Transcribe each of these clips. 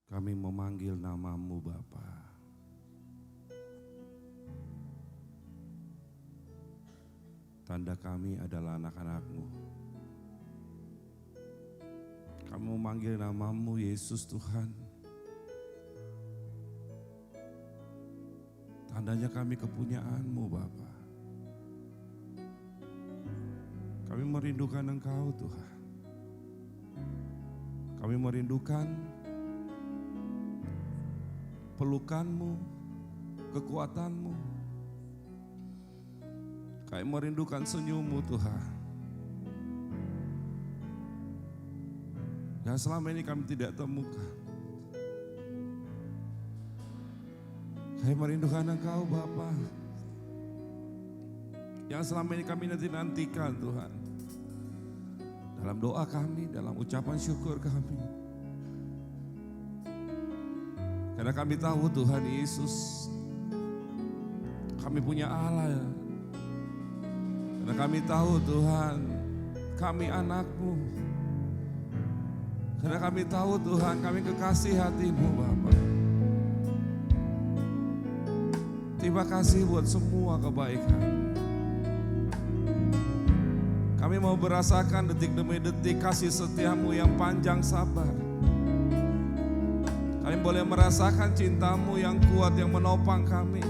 Kami memanggil nama-Mu Bapa. Tanda kami adalah anak-anak-Mu. Kami memanggil nama-Mu Yesus Tuhan. Tandanya kami kepunyaan-Mu Bapa. Kami merindukan Engkau Tuhan. Kami merindukan pelukan-Mu, kekuatan-Mu. Kami merindukan senyum-Mu Tuhan. Yang selama ini kami tidak temukan. Kami merindukan Engkau Bapa. Yang selama ini kami nanti-nantikan Tuhan. Dalam doa kami, dalam ucapan syukur kami. Karena kami tahu Tuhan Yesus, kami punya Allah. Karena kami tahu Tuhan, kami anak-Mu. Karena kami tahu Tuhan, kami kekasih hati-Mu Bapa. Terima kasih buat semua kebaikan. Kami mau merasakan detik demi detik kasih setia-Mu yang panjang sabar. Kami boleh merasakan cinta-Mu yang kuat yang menopang kami.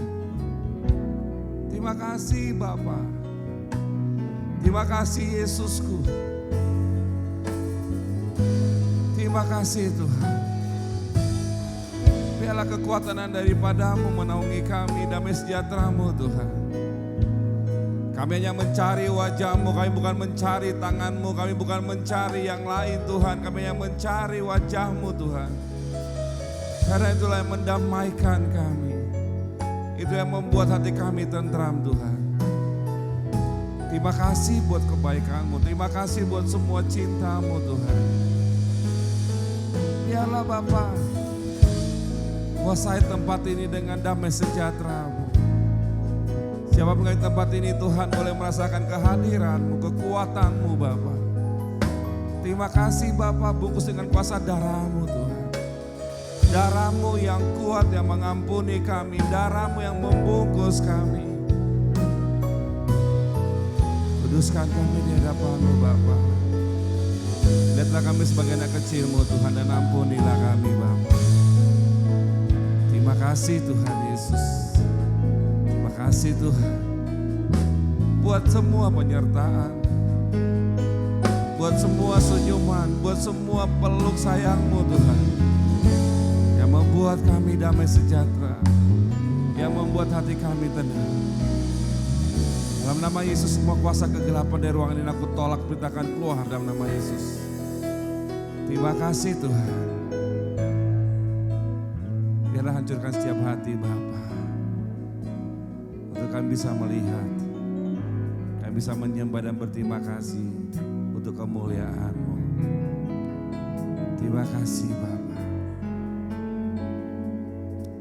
Terima kasih Bapa. Terima kasih Yesusku. Terima kasih Tuhan. Biarlah kekuatan daripada-Mu menaungi kami, damai sejahtera-Mu Tuhan. Kami hanya mencari wajah-Mu, kami bukan mencari tangan-Mu, kami bukan mencari yang lain Tuhan. Kami hanya mencari wajah-Mu Tuhan. Karena itulah yang mendamaikan kami. Itu yang membuat hati kami tentram Tuhan. Terima kasih buat kebaikan-Mu, terima kasih buat semua cinta-Mu Tuhan. Biarlah Bapa kuasai tempat ini dengan damai sejahtera-Mu. Siapapun di tempat ini Tuhan boleh merasakan kehadiran-Mu, kekuatan-Mu Bapa. Terima kasih Bapa, bungkus dengan kuasa darah-Mu Tuhan. Darah-Mu yang kuat yang mengampuni kami, darah-Mu yang membungkus kami. Kuduskan kami di hadapan-Mu Bapa. Lihatlah kami sebagai anak kecil-Mu Tuhan dan ampunilah kami Bapa. Terima kasih Tuhan Yesus. Terima kasih Tuhan. Buat semua penyertaan. Buat semua senyuman. Buat semua peluk sayang-Mu Tuhan. Yang membuat kami damai sejahtera. Yang membuat hati kami tenang. Dalam nama Yesus semua kuasa kegelapan dari ruangan ini aku tolak, perintahkan keluar dalam nama Yesus. Terima kasih Tuhan. Biarlah hancurkan setiap hati Bapa. Untuk kami bisa melihat. Kami bisa menyembah dan berterima kasih untuk kemuliaan-Mu. Terima kasih Bapa.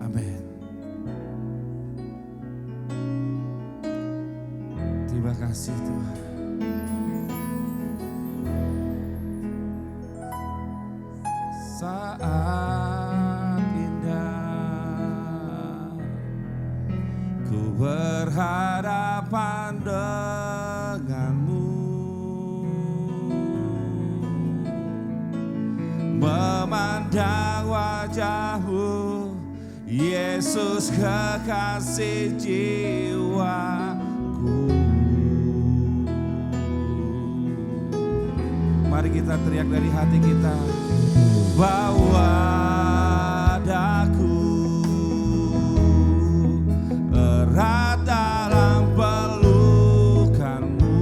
Amin. Terima kasih Tuhan. Saat indah ku berhadapan dengan-Mu, memandang wajah-Mu, Yesus kekasih jiwaku. Mari kita teriak dari hati kita. Bawa daku erat dalam pelukan-Mu,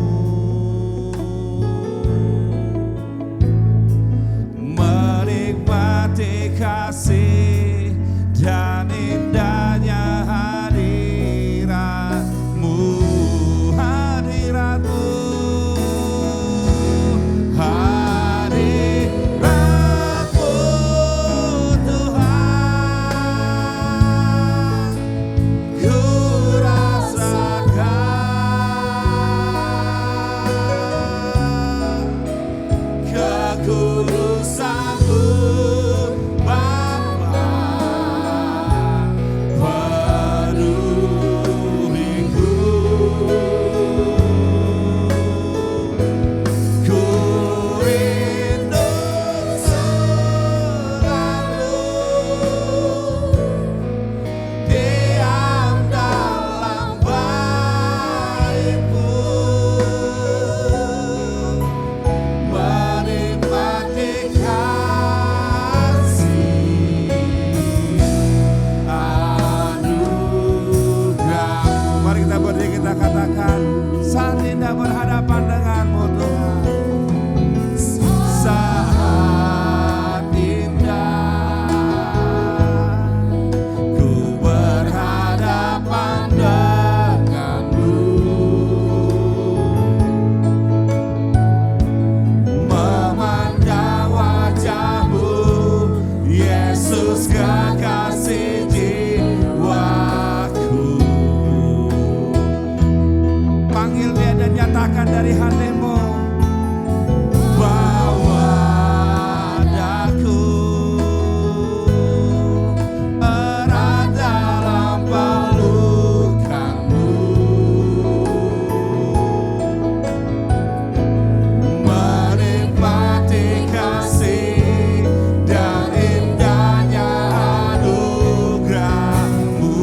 menikmati kasih dan indahnya hadirat-Mu, hadirat-Mu. Kudusan-Mu Bapa. Yesus kekasih jiwaku. Panggil dia dan nyatakan dari hatimu bahwa daku erat dalam pelukanmu, menikmati kasih dan indahnya anugerah-Mu,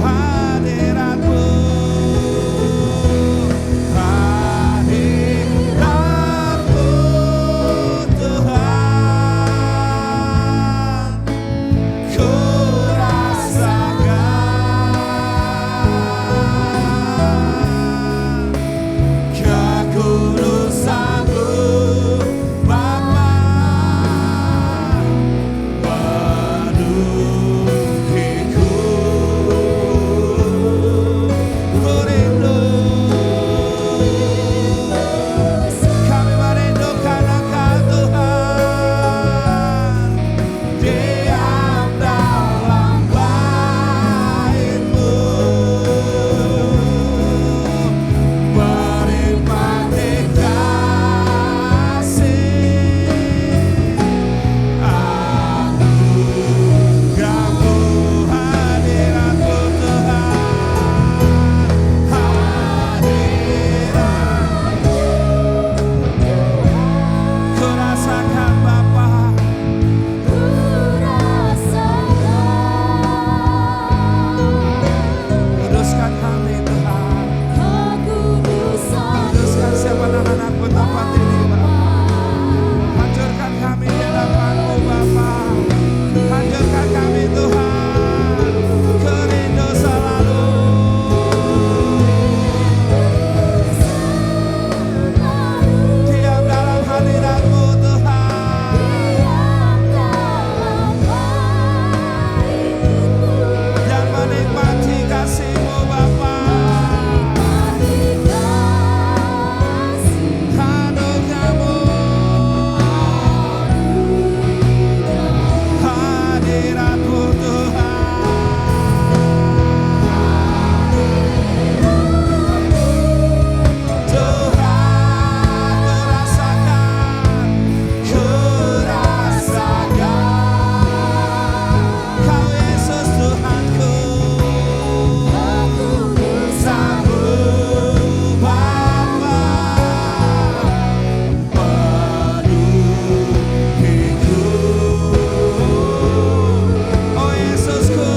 hadirat-Mu, hadirat-Mu Tuhan, ku rasakan kekudusan-Mu Bapa, penuhiku. Ku rindu, kami merindukan Engkau Tuhan, diam dalam bait-Mu, menikmati kasih anugerah-Mu, hadirat-Mu Tuhan, hadirat. Ku rasakan Bapa, kuduskan kami Tuhan, kuduskan siapa anak-anak-Mu tempat ini Bapa. Hancurkan kami di hadapan-Mu Bapa, hancurkan kami Tuhan, ku rindu selalu diam dalam hadirat-Mu Tuhan, dan menikmati kasih-Mu Bapa, anugerah-Mu, hadirat-Mu Tuhan, Tuhan, ku rasakan Kau Yesus Tuhanku, kekudusan-Mu Bapa, penuhiku. Oh Yesusku,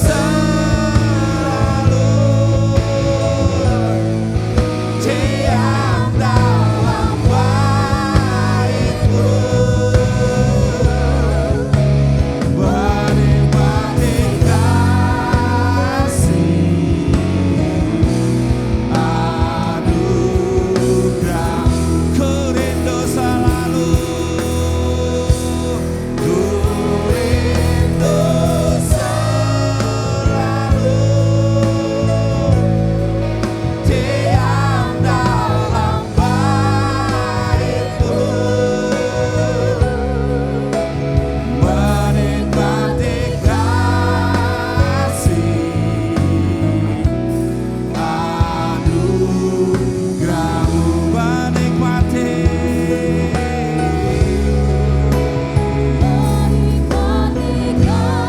selalu diam dalam bait-Mu, menikmati kasih anugerah. Ku rindu selalu, ku rindu selalu diam dalam bait-Mu, menikmati kasih anugerah-Mu, menikmati,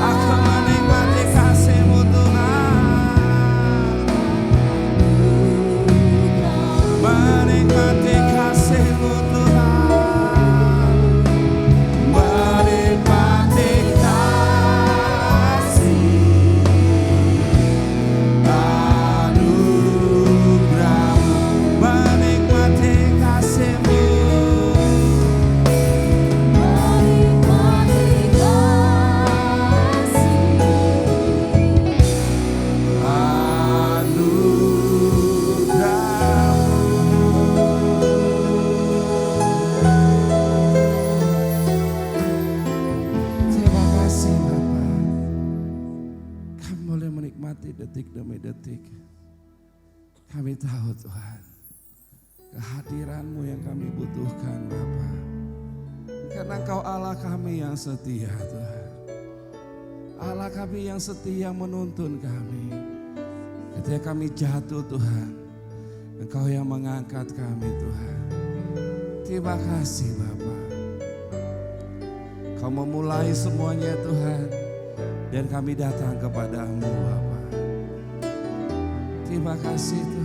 aku menikmati kasih-Mu Tuhan, menikmati kasih-Mu Tuhan, menikmati kasih anugerah-Mu, menikmati kasih-Mu, terima kasih Bapa. Kami boleh menikmati detik demi detik. Kami tahu Tuhan, kehadiran-Mu yang kami butuhkan Bapa. Karena Engkau Allah kami yang setia Tuhan. Allah kami yang setia menuntun kami. Ketika kami jatuh Tuhan, Engkau yang mengangkat kami Tuhan. Terima kasih Bapa. Kau memulai semuanya Tuhan, dan kami datang kepadamu Bapa. Terima kasih Tuhan.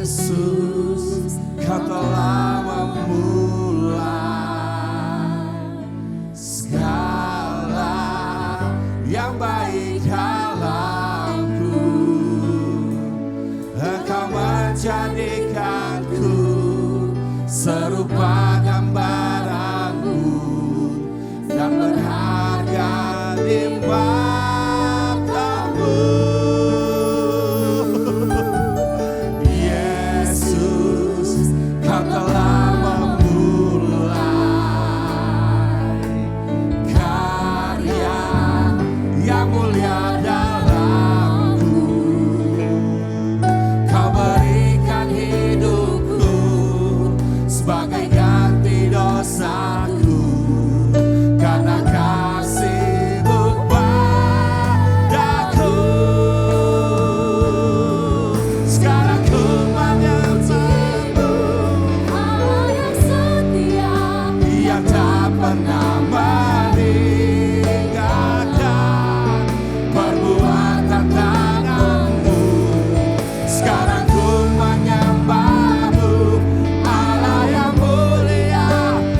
Yesus, Kau telah memulai segala yang baik dalamku. Engkau menjadikanku serupa gambaranmu dan berharga di matamu. Yesus, Kau telah memulai karya yang mulia dalamku. Kau berikan hidupku sebagai ganti dosaku, karena kasih-Mu padaku. Sekarang ku menyembah-Mu, Allah yang setia, yang tak pernah meninggalkan perbuatan tangan-Mu. Sekarang ku menyembah-Mu, Allah yang mulia,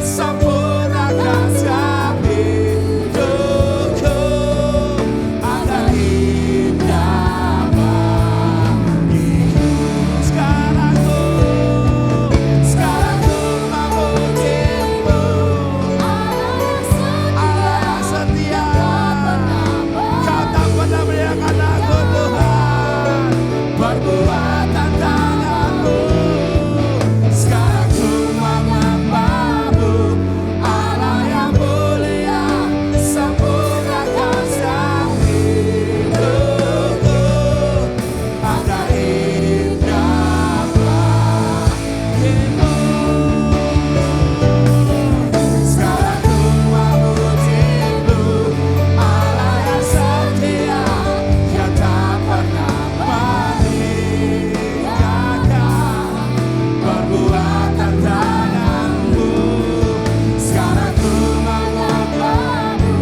sempurnakan setiap hidupku agar indah bagiku. Sekarang ku memuji-Mu, Allah yang setia, Allah yang setia. Kau tak pernah meninggalkan aku Tuhan, perbuatan tangan-Mu. Sekarang ku menyembah-Mu, Allah yang mulia, sempurnakan setiap hidupku agar indah bagimu. Sekarang ku memuji-Mu, Allah yang setia, yang tak pernah meninggalkan perbuatan tangan-Mu. Sekarang ku menyembah-Mu,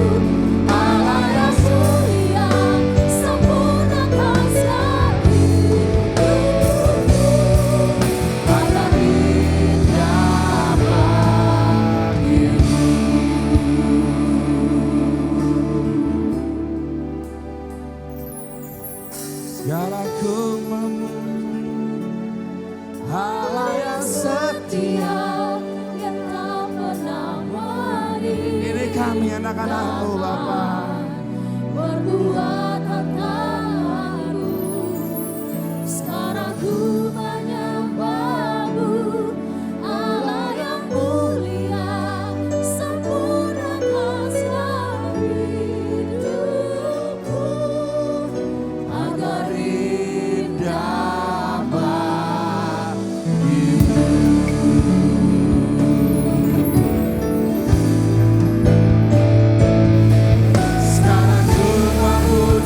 Allah yang mulia, sempurnakan setiap hidupku agar indah bagimu. Sekarang ku memuji Allah yang setia. yang tak pernah meninggalkan Ini kami anak-anak-Mu Bapa. perbuatan tangan-Mu. Sekarang ku menyembah-Mu, Allah yang mulia, sempurnakan setiap hidupku agar Indah bagimu. Sekarang ku memuji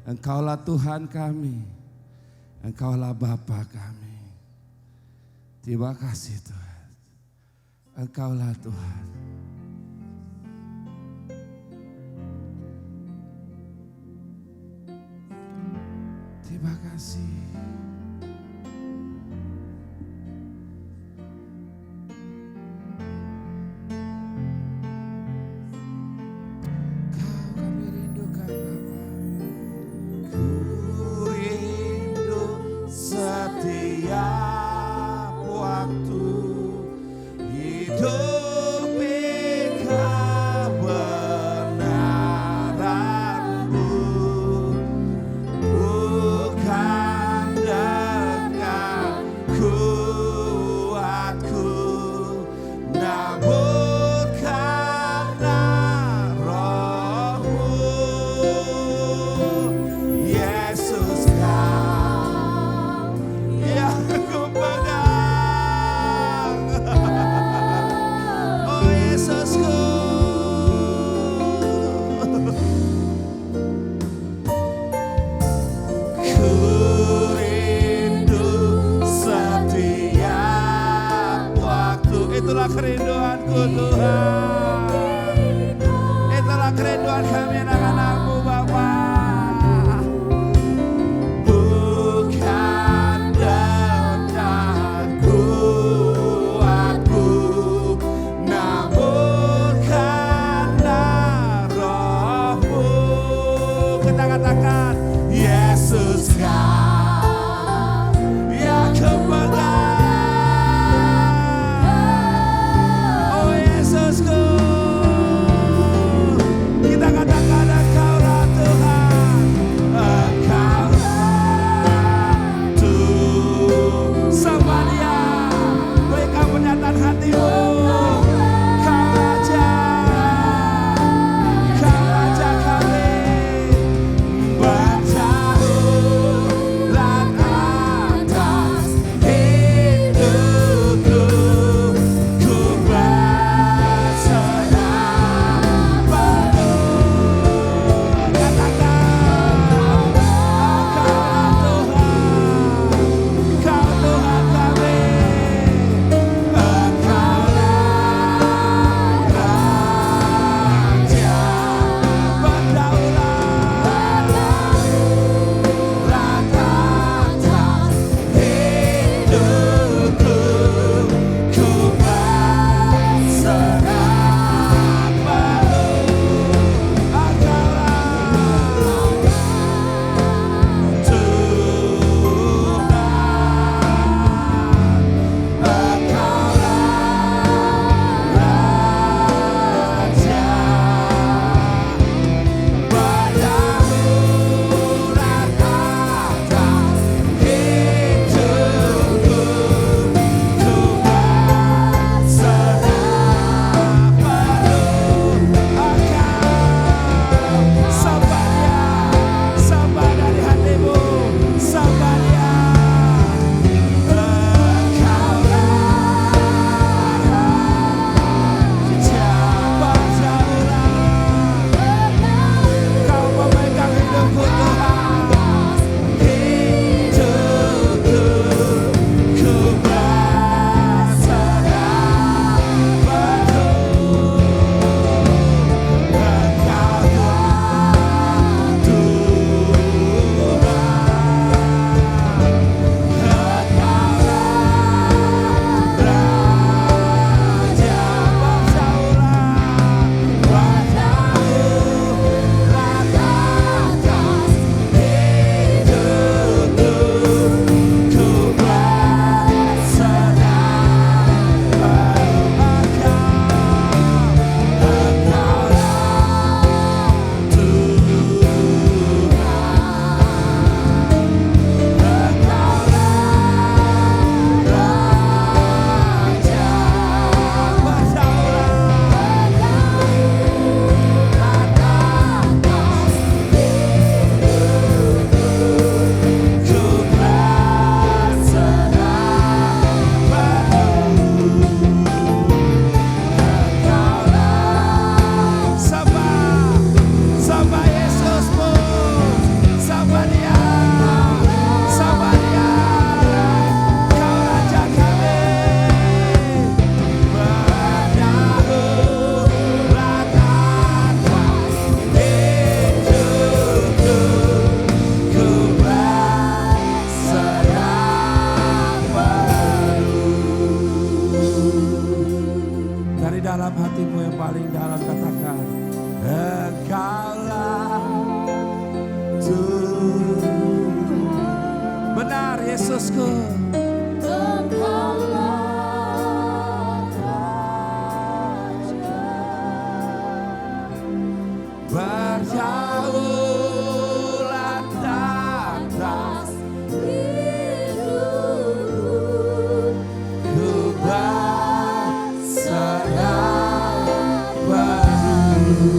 Engkaulah Tuhan kami, Engkaulah Bapa kami. Terima kasih Tuhan, Engkaulah Tuhan. Terima kasih. Kau kami rindukan Bapa. Ku rindu setiap waktu hidupi kebenaran-Mu, bukan dengan kuatku, namun karena Roh-Mu. Yesus Kau yang ku pegang. Oh Yesusku, ku rindu setiap waktu. Itulah kerinduanku Tuhan. Itulah kerinduan kami anak-anak-Mu Bapa. Bukan dengan kuatku, namun karena Roh-Mu. Kita katakan, Yesus Kau yang ku pegang. Oh Yesusku, kita katakan Engkaulah Tuhan, Engkaulah Tuhan. Samaria, berikan pernyataan hatimu. Kau Raja kami, bertahulah atas hidup Yesusku. Engkaulah Raja. Berdaulat atas Hidup ku berserah baru.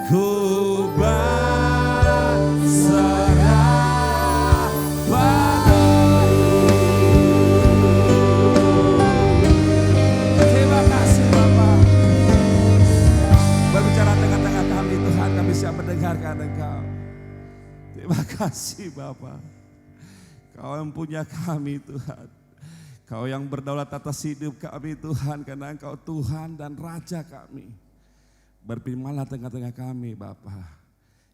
Ku berserah padamu. Terima kasih Bapa. Berbicara tengah-tengah kami Tuhan, kami siap mendengarkan Engkau. Terima kasih Bapa. Kau yang punya kami Tuhan. Kau yang berdaulat atas hidup kami Tuhan, karena Engkau Tuhan dan Raja kami. Berfirmanlah tengah-tengah kami Bapa.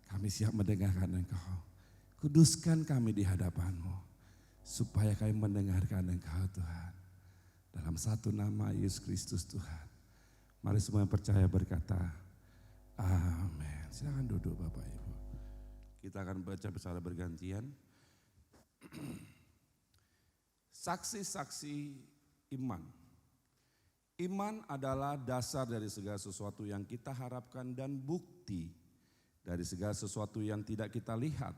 Kami siap mendengarkan Engkau. Kuduskan kami di hadapan-Mu, supaya kami mendengarkan Engkau Tuhan. Dalam satu nama Yesus Kristus Tuhan. Mari semua yang percaya berkata, amin. Silakan duduk Bapak Ibu. Kita akan baca bersama bergantian. Saksi-saksi iman. Iman adalah dasar dari segala sesuatu yang kita harapkan dan bukti dari segala sesuatu yang tidak kita lihat.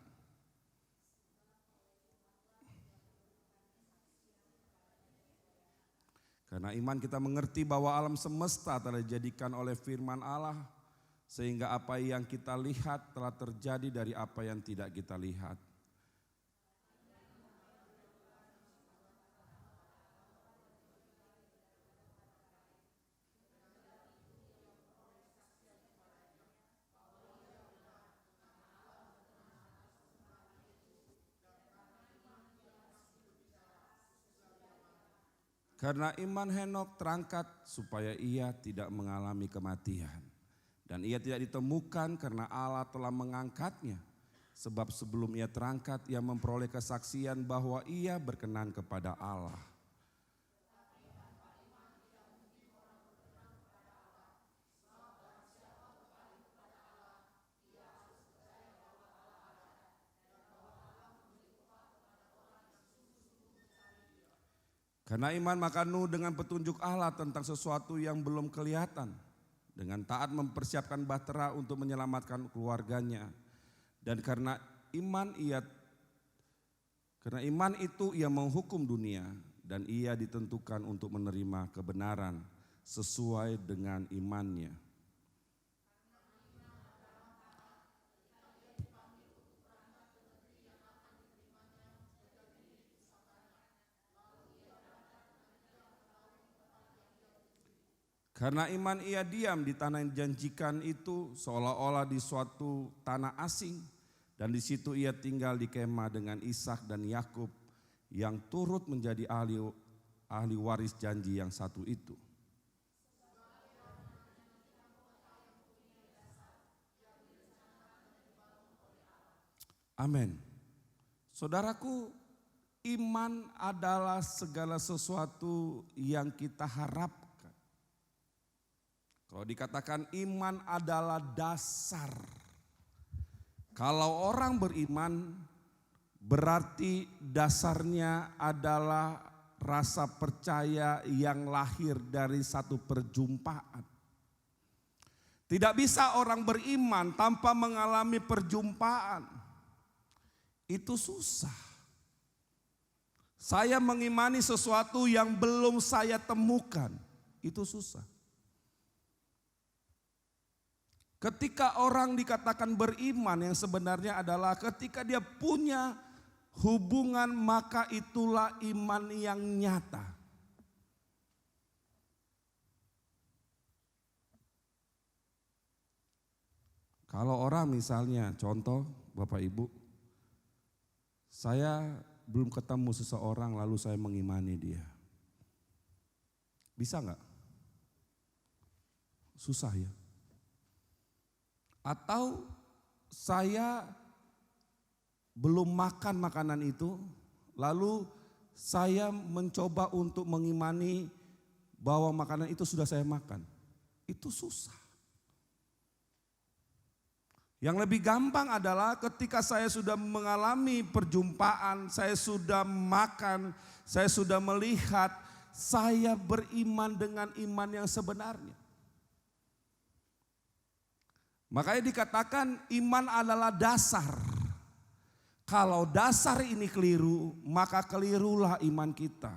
Karena iman kita mengerti bahwa alam semesta telah dijadikan oleh firman Allah, sehingga apa yang kita lihat telah terjadi dari apa yang tidak kita lihat. Karena iman Henokh terangkat supaya ia tidak mengalami kematian. Dan ia tidak ditemukan karena Allah telah mengangkatnya. Sebab sebelum ia terangkat, ia memperoleh kesaksian bahwa ia berkenan kepada Allah. Karena iman maka Nuh dengan petunjuk Allah tentang sesuatu yang belum kelihatan. Dengan taat mempersiapkan bahtera untuk menyelamatkan keluarganya. Dan karena iman itu ia menghukum dunia. dan ia ditentukan untuk menerima kebenaran sesuai dengan imannya. Karena iman ia diam di tanah yang dijanjikan itu seolah-olah di suatu tanah asing, dan di situ ia tinggal di kemah dengan Ishak dan Yakub yang turut menjadi ahli waris janji yang satu itu. Amin. Saudaraku, iman adalah segala sesuatu yang kita harapkan. Kalau dikatakan iman adalah dasar. Kalau orang beriman berarti dasarnya adalah rasa percaya yang lahir dari satu perjumpaan. Tidak bisa orang beriman tanpa mengalami perjumpaan. Itu susah. Saya mengimani sesuatu yang belum saya temukan. Itu susah. Ketika orang dikatakan beriman yang sebenarnya adalah ketika dia punya hubungan, maka itulah iman yang nyata. Kalau orang misalnya contoh Bapak Ibu, saya belum ketemu seseorang lalu saya mengimani dia. Bisa enggak? Susah ya. Atau saya belum makan makanan itu, lalu saya mencoba untuk mengimani bahwa makanan itu sudah saya makan. Itu susah. Yang lebih gampang adalah ketika saya sudah mengalami perjumpaan, saya sudah makan, saya sudah melihat, saya beriman dengan iman yang sebenarnya. Makanya dikatakan iman adalah dasar. Kalau dasar ini keliru, maka kelirulah iman kita.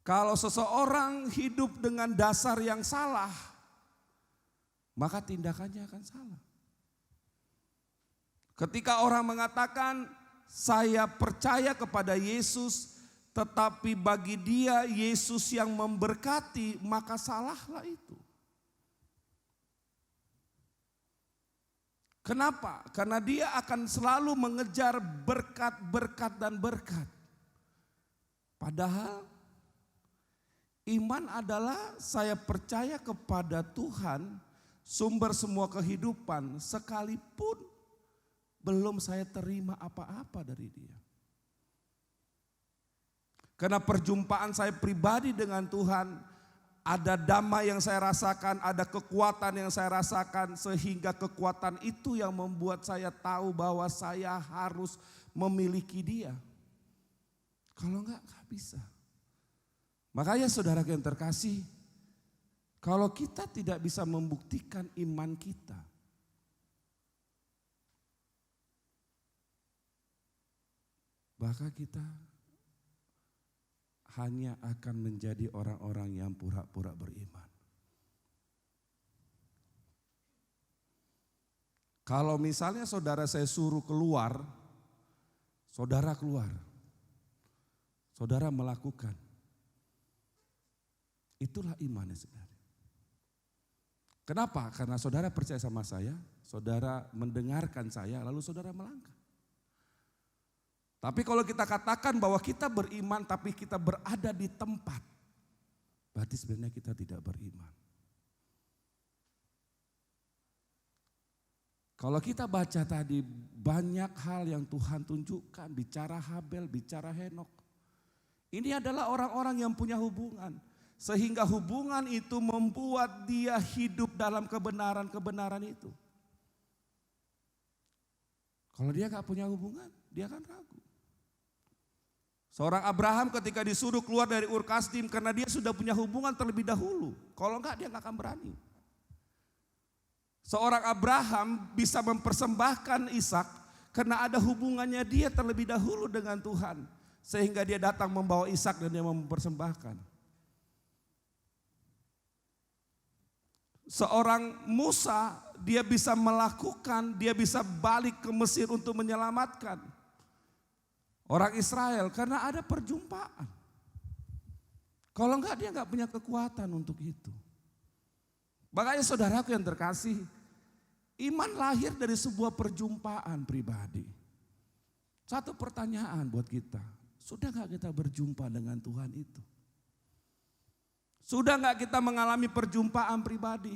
Kalau seseorang hidup dengan dasar yang salah, maka tindakannya akan salah. Ketika orang mengatakan, saya percaya kepada Yesus, tetapi bagi dia Yesus yang memberkati, maka salahlah itu. Kenapa? Karena dia akan selalu mengejar berkat, berkat, dan berkat. Padahal iman adalah saya percaya kepada Tuhan, sumber semua kehidupan, sekalipun belum saya terima apa-apa dari dia. Karena perjumpaan saya pribadi dengan Tuhan, ada damai yang saya rasakan, ada kekuatan yang saya rasakan, sehingga kekuatan itu yang membuat saya tahu bahwa saya harus memiliki dia. Kalau enggak bisa. Makanya saudara yang terkasih, kalau kita tidak bisa membuktikan iman kita, maka kita hanya akan menjadi orang-orang yang pura-pura beriman. Kalau misalnya saudara saya suruh keluar, saudara keluar, saudara melakukan, itulah imannya sebenarnya. Kenapa? Karena saudara percaya sama saya, saudara mendengarkan saya, lalu saudara melangkah. Tapi kalau kita katakan bahwa kita beriman tapi kita berada di tempat, berarti sebenarnya kita tidak beriman. Kalau kita baca tadi banyak hal yang Tuhan tunjukkan, bicara Habel, bicara Henok. Ini adalah orang-orang yang punya hubungan. Sehingga hubungan itu membuat dia hidup dalam kebenaran-kebenaran itu. Kalau dia gak punya hubungan, dia akan ragu. Seorang Abraham ketika disuruh keluar dari Ur Kasdim karena dia sudah punya hubungan terlebih dahulu. Kalau enggak dia enggak akan berani. Seorang Abraham bisa mempersembahkan Ishak Karena ada hubungannya dia terlebih dahulu dengan Tuhan. Sehingga dia datang membawa Ishak dan dia mempersembahkan. Seorang Musa, dia bisa melakukan, dia bisa balik ke Mesir untuk menyelamatkan orang Israel karena ada perjumpaan. Kalau enggak dia enggak punya kekuatan untuk itu. Makanya saudaraku yang terkasih, iman lahir dari sebuah perjumpaan pribadi. Satu pertanyaan buat kita, sudah enggak kita berjumpa dengan Tuhan itu? Sudah enggak kita mengalami perjumpaan pribadi?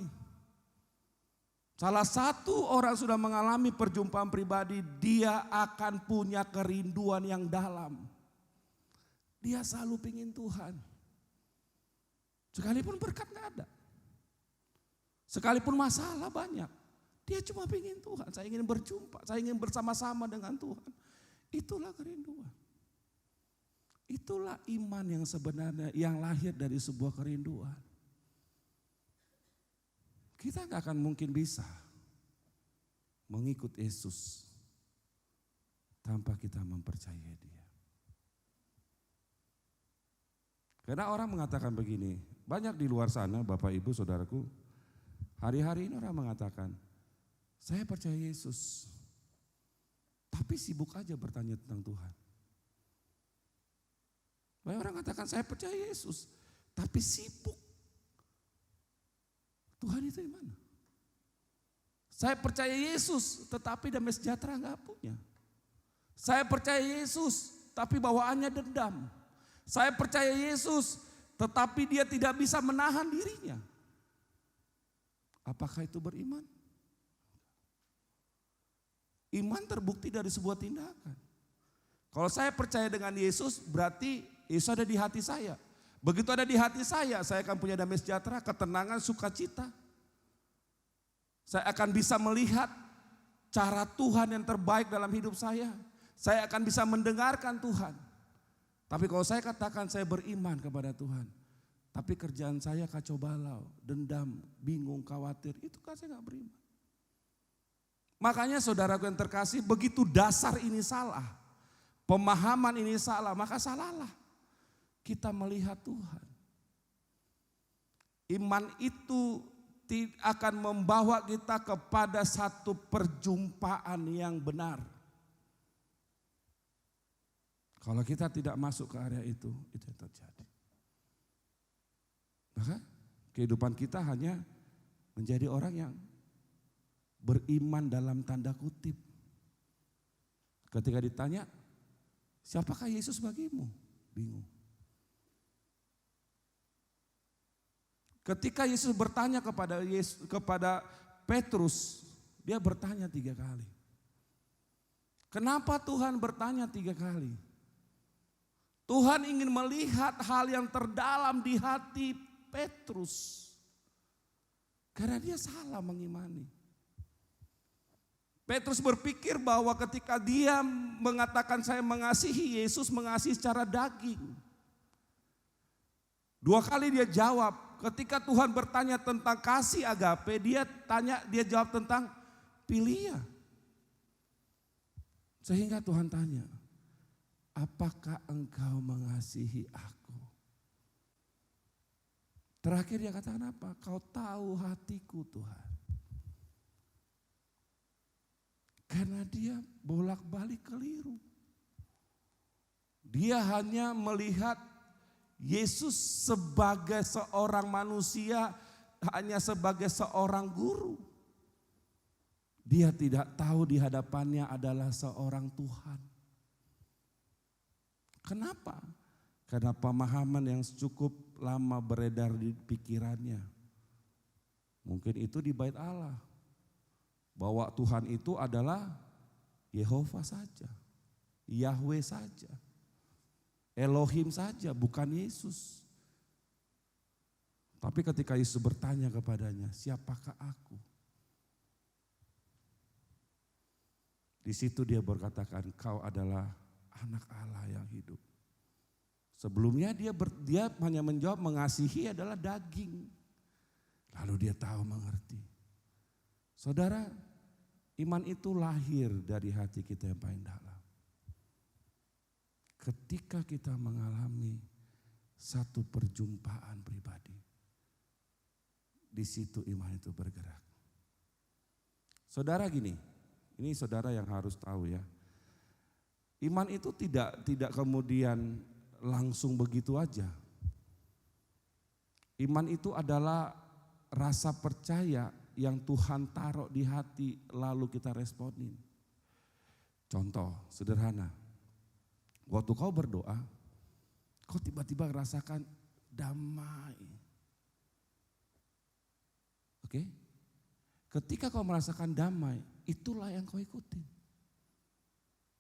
Salah satu orang sudah mengalami perjumpaan pribadi, dia akan punya kerinduan yang dalam. Dia selalu pingin Tuhan. Sekalipun berkat enggak ada. Sekalipun masalah banyak. Dia cuma pingin Tuhan, saya ingin berjumpa, saya ingin bersama-sama dengan Tuhan. Itulah kerinduan. Itulah iman yang sebenarnya yang lahir dari sebuah kerinduan. Kita gak akan mungkin bisa mengikut Yesus tanpa kita mempercayai Dia. Karena orang mengatakan begini, banyak di luar sana Bapak Ibu Saudaraku, hari-hari ini orang mengatakan, saya percaya Yesus, tapi sibuk aja bertanya tentang Tuhan. Banyak orang katakan saya percaya Yesus, tapi sibuk. Tuhan itu di mana? Saya percaya Yesus, tetapi damai sejahtera enggak punya. Saya percaya Yesus, tapi bawaannya dendam. Saya percaya Yesus, tetapi dia tidak bisa menahan dirinya. Apakah itu beriman? Iman terbukti dari sebuah tindakan. Kalau saya percaya dengan Yesus, berarti Yesus ada di hati saya. Begitu ada di hati saya akan punya damai sejahtera, ketenangan, sukacita. Saya akan bisa melihat cara Tuhan yang terbaik dalam hidup saya. Saya akan bisa mendengarkan Tuhan. Tapi kalau saya katakan saya beriman kepada Tuhan, tapi kerjaan saya kacau balau, dendam, bingung, khawatir, itu kan saya gak beriman. Makanya saudaraku yang terkasih, begitu dasar ini salah, pemahaman ini salah, maka salahlah kita melihat Tuhan. Iman itu akan membawa kita kepada satu perjumpaan yang benar. Kalau kita tidak masuk ke area itu yang terjadi. Maka kehidupan kita hanya menjadi orang yang beriman dalam tanda kutip. Ketika ditanya, siapakah Yesus bagimu? Bingung. Ketika Yesus bertanya kepada Petrus, dia bertanya 3 kali. Kenapa Tuhan bertanya 3 kali? Tuhan ingin melihat hal yang terdalam di hati Petrus. Karena dia salah mengimani. Petrus berpikir bahwa ketika dia mengatakan saya mengasihi, Yesus mengasihi secara daging. 2 kali dia jawab, ketika Tuhan bertanya tentang kasih agape, dia jawab tentang philia. Sehingga Tuhan tanya, apakah engkau mengasihi aku? Terakhir dia katakan apa? Kau tahu hatiku Tuhan. Karena dia bolak-balik keliru. Dia hanya melihat Yesus sebagai seorang manusia, hanya sebagai seorang guru. Dia tidak tahu di hadapannya adalah seorang Tuhan. Kenapa? Karena pemahaman yang cukup lama beredar di pikirannya. Mungkin itu di bait Allah. Bahwa Tuhan itu adalah Yehova saja, Yahweh saja, Elohim saja, bukan Yesus. Tapi ketika Yesus bertanya kepadanya, siapakah aku? Di situ dia berkatakan, kau adalah anak Allah yang hidup. Sebelumnya dia hanya menjawab mengasihi adalah daging. Lalu dia tahu mengerti. Saudara, Iman itu lahir dari hati kita yang paling dalam. Ketika kita mengalami satu perjumpaan pribadi, di situ iman itu bergerak. Saudara gini, ini saudara yang harus tahu ya. Iman itu tidak kemudian langsung begitu aja. Iman itu adalah rasa percaya yang Tuhan taruh di hati lalu kita responin. Contoh sederhana, waktu kau berdoa, kau tiba-tiba rasakan damai. Oke? Ketika kau merasakan damai, itulah yang kau ikutin.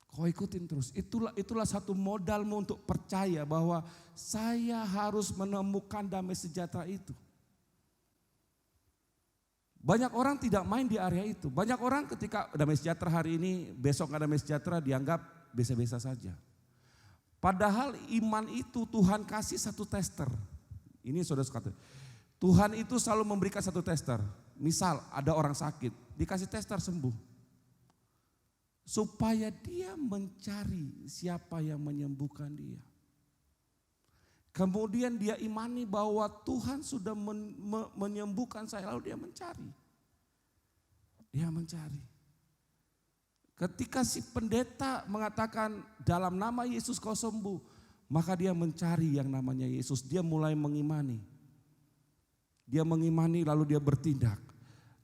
Kau ikutin terus. Itulah satu modalmu untuk percaya bahwa saya harus menemukan damai sejahtera itu. Banyak orang tidak main di area itu. Banyak orang ketika damai sejahtera hari ini, besok gak damai sejahtera dianggap biasa-biasa saja. Padahal iman itu Tuhan kasih satu tester. Ini saudara sekalian. Tuhan itu selalu memberikan satu tester. Misal ada orang sakit, dikasih tester sembuh. Supaya dia mencari siapa yang menyembuhkan dia. Kemudian dia imani bahwa Tuhan sudah menyembuhkan saya, lalu dia mencari. Dia mencari. Ketika si pendeta mengatakan dalam nama Yesus kau sembuh, maka dia mencari yang namanya Yesus. Dia mulai mengimani. Dia mengimani lalu dia bertindak.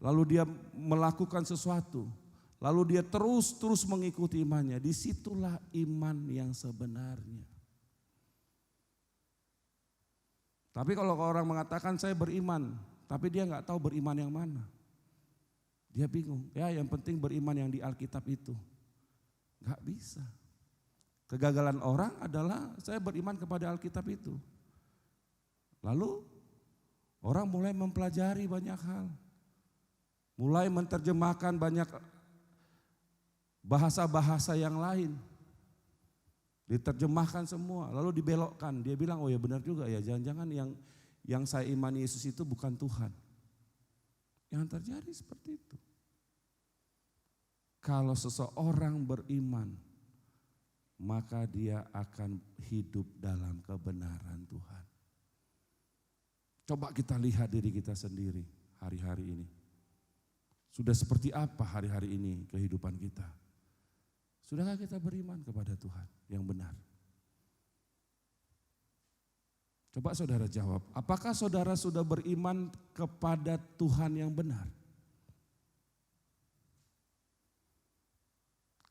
Lalu dia melakukan sesuatu. Lalu dia terus mengikuti imannya. Disitulah iman yang sebenarnya. Tapi kalau orang mengatakan saya beriman, tapi dia nggak tahu beriman yang mana. Dia bingung. Ya yang penting beriman yang di Alkitab itu. Nggak bisa. Kegagalan orang adalah saya beriman kepada Alkitab itu. Lalu orang mulai mempelajari banyak hal. Mulai menerjemahkan banyak bahasa-bahasa yang lain. Diterjemahkan semua, lalu dibelokkan. Dia bilang, oh ya benar juga ya, jangan-jangan yang saya imani Yesus itu bukan Tuhan. Yang terjadi seperti itu. Kalau seseorang beriman, maka dia akan hidup dalam kebenaran Tuhan. Coba kita lihat diri kita sendiri hari-hari ini. Sudah seperti apa hari-hari ini kehidupan kita? Sudahkah kita beriman kepada Tuhan yang benar? Coba saudara jawab, apakah saudara sudah beriman kepada Tuhan yang benar?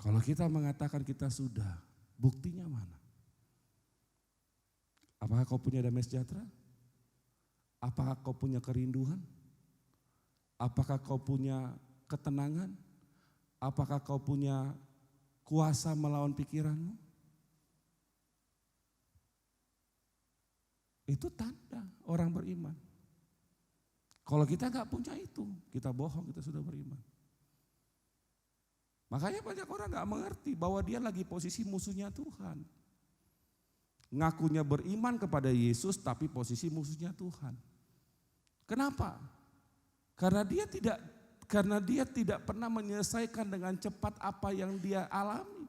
Kalau kita mengatakan kita sudah, buktinya mana? Apakah kau punya damai sejahtera? Apakah kau punya kerinduan? Apakah kau punya ketenangan? Apakah kau punya kuasa melawan pikiranmu? Itu tanda orang beriman. Kalau kita nggak punya itu, kita bohong, kita sudah beriman. Makanya banyak orang nggak mengerti bahwa dia lagi posisi musuhnya Tuhan. Ngakunya beriman kepada Yesus tapi posisi musuhnya Tuhan. Kenapa? Karena dia tidak pernah menyelesaikan dengan cepat apa yang dia alami.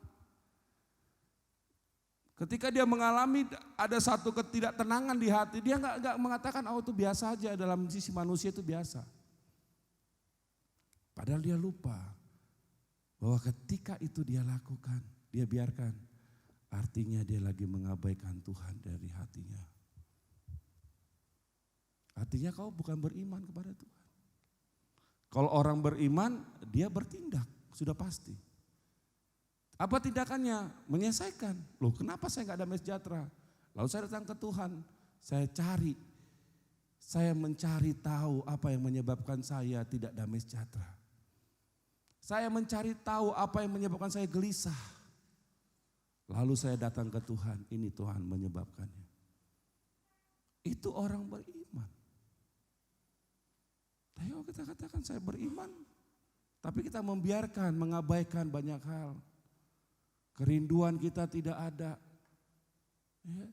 Ketika dia mengalami ada satu ketidaktenangan di hati, dia nggak mengatakan oh itu biasa aja, dalam sisi manusia itu biasa. Padahal dia lupa bahwa ketika itu dia lakukan, dia biarkan, artinya dia lagi mengabaikan Tuhan dari hatinya. Artinya kau bukan beriman kepada Tuhan. Kalau orang beriman, dia bertindak, sudah pasti. Apa tindakannya? Menyelesaikan. Loh kenapa saya gak damai sejahtera? Lalu saya datang ke Tuhan, saya mencari tahu apa yang menyebabkan saya tidak damai sejahtera. Saya mencari tahu apa yang menyebabkan saya gelisah. Lalu saya datang ke Tuhan, ini Tuhan menyebabkannya. Itu orang beriman. Tapi kalau kita katakan saya beriman, tapi kita membiarkan, mengabaikan banyak hal. Kerinduan kita tidak ada. Ya.